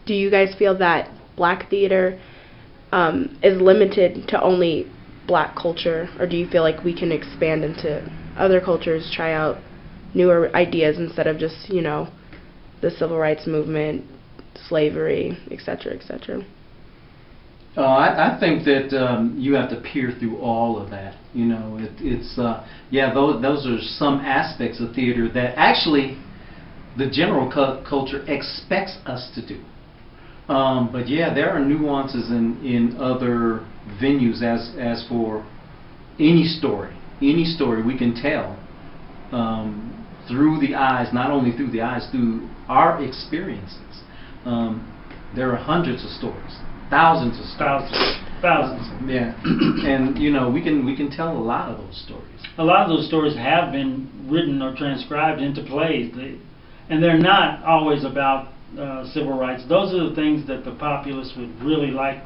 do you guys feel that black theater is limited to only black culture, or do you feel like we can expand into other cultures, try out newer ideas instead of just, you know, the civil rights movement, slavery, etc., etc.? I think that you have to peer through all of that. You know, yeah, those are some aspects of theater that actually the general culture expects us to do. But yeah, there are nuances in other venues. As for any story we can tell through the eyes, not only through the eyes, through our experiences. There are hundreds of stories. Thousands of stories. Thousands. Yeah. And you know, we can tell a lot of those stories. A lot of those stories have been written or transcribed into plays, and they're not always about civil rights. Those are the things that the populace would really like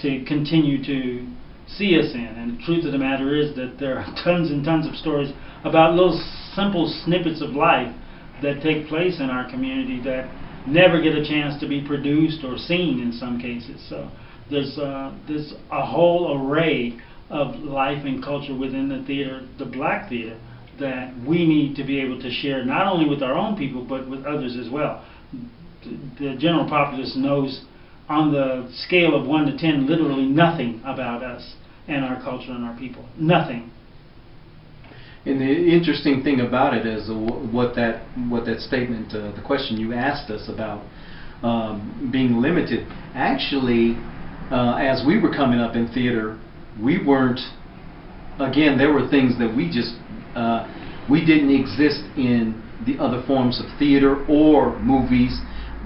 to continue to see us in. And the truth of the matter is that there are tons and tons of stories about little simple snippets of life that take place in our community that never get a chance to be produced or seen in some cases. So there's a whole array of life and culture within the theater, the black theater, that we need to be able to share not only with our own people but with others as well. The general populace knows on the scale of 1 to 10 literally nothing about us and our culture and our people. Nothing. And the interesting thing about it is what that statement, the question you asked us about being limited. Actually, as we were coming up in theater, we weren't. Again, there were things that we didn't exist in the other forms of theater or movies.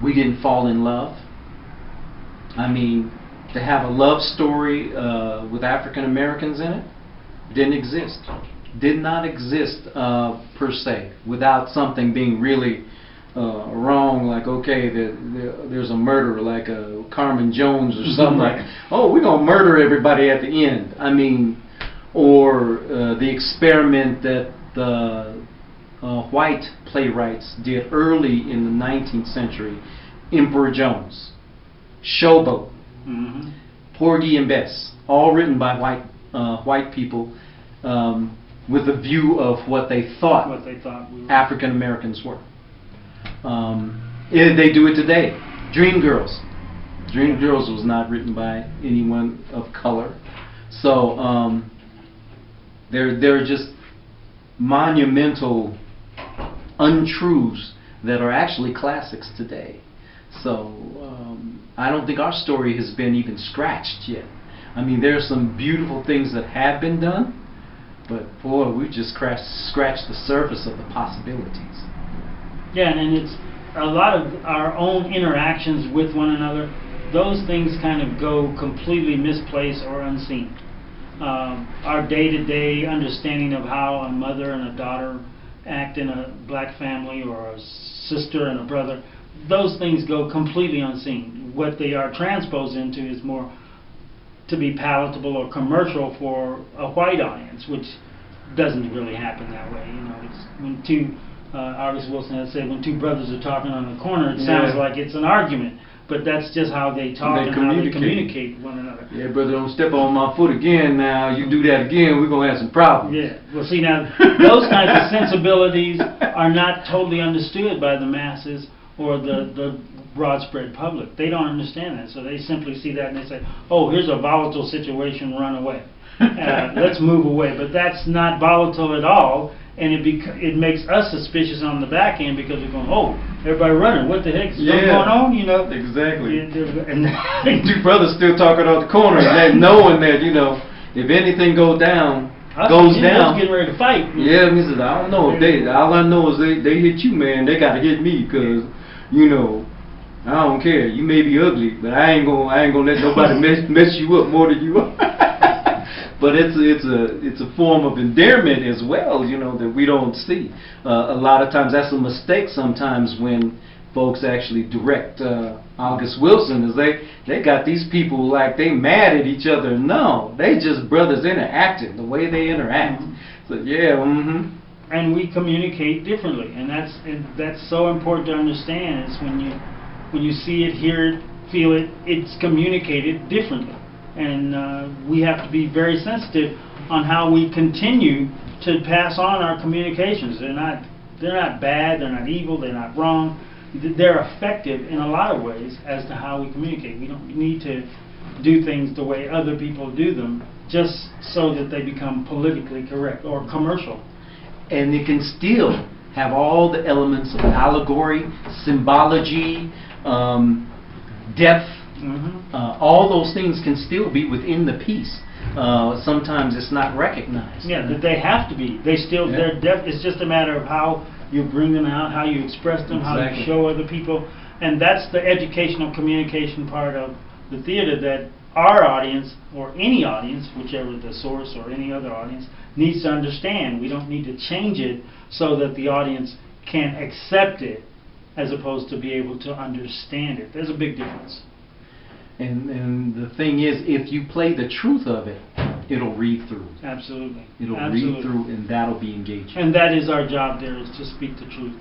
We didn't fall in love. I mean, to have a love story with African Americans in it didn't exist. Did not exist per se, without something being really wrong, like, okay, there's a murder, like Carmen Jones or something like, oh, we're going to murder everybody at the end. I mean, or the experiment that the white playwrights did early in the 19th century, Emperor Jones, Showboat, Porgy and Bess, all written by white people, with a view of what they thought African Americans were. They do it today. Dreamgirls. Dreamgirls was not written by anyone of color. So there are just monumental untruths that are actually classics today. So I don't think our story has been even scratched yet. I mean, there are some beautiful things that have been done, but boy, we just scratched the surface of the possibilities. Yeah, and it's a lot of our own interactions with one another. Those things kind of go completely misplaced or unseen. Our day-to-day understanding of how a mother and a daughter act in a black family, or a sister and a brother, those things go completely unseen. What they are transposed into is more to be palatable or commercial for a white audience, which doesn't really happen that way. You know, it's when two, August Wilson has said, when two brothers are talking on the corner, it sounds like it's an argument, but that's just how they talk and how they communicate with one another. Yeah, brother, don't step on my foot again now. You do that again, we're going to have some problems. Yeah, well, see, now, those kinds of sensibilities are not totally understood by the masses or the broad spread public. They don't understand that, so they simply see that and they say, oh, here's a volatile situation, run away. Let's move away. But that's not volatile at all, and it makes us suspicious on the back end, because we're going, oh, everybody running, what the heck is going on, you know? Exactly. And two brothers still talking out the corner, and knowing that, you know, if anything goes down, getting ready to fight. Yeah, he says, I don't know. All I know is they hit you, man. They got to hit me, because, you know, I don't care. You may be ugly, but I ain't gonna let nobody mess you up more than you are. But it's a form of endearment as well, you know, that we don't see. A lot of times that's a mistake sometimes when folks actually direct August Wilson, is they got these people like they mad at each other. No, they just brothers interacting the way they interact. So yeah, and we communicate differently, and that's so important to understand. Is when you see it, hear it, feel it's communicated differently. And we have to be very sensitive on how we continue to pass on our communications. They're not bad, they're not evil, they're not wrong. They're effective in a lot of ways as to how we communicate. We don't need to do things the way other people do them just so that they become politically correct or commercial. And it can still have all the elements of allegory, symbology, depth. All those things can still be within the piece. Sometimes it's not recognized. Yeah, that they have to be. They still, they're it's just a matter of how you bring them out, how you express them, how you show other people. And that's the educational communication part of the theater that our audience, or any audience, whichever the source or any other audience, needs to understand. We don't need to change it so that the audience can accept it as opposed to be able to understand it. There's a big difference. And the thing is, if you play the truth of it, it'll read through. Absolutely. It'll Absolutely. read through, and that'll be engaging. And that is our job there, is to speak the truth.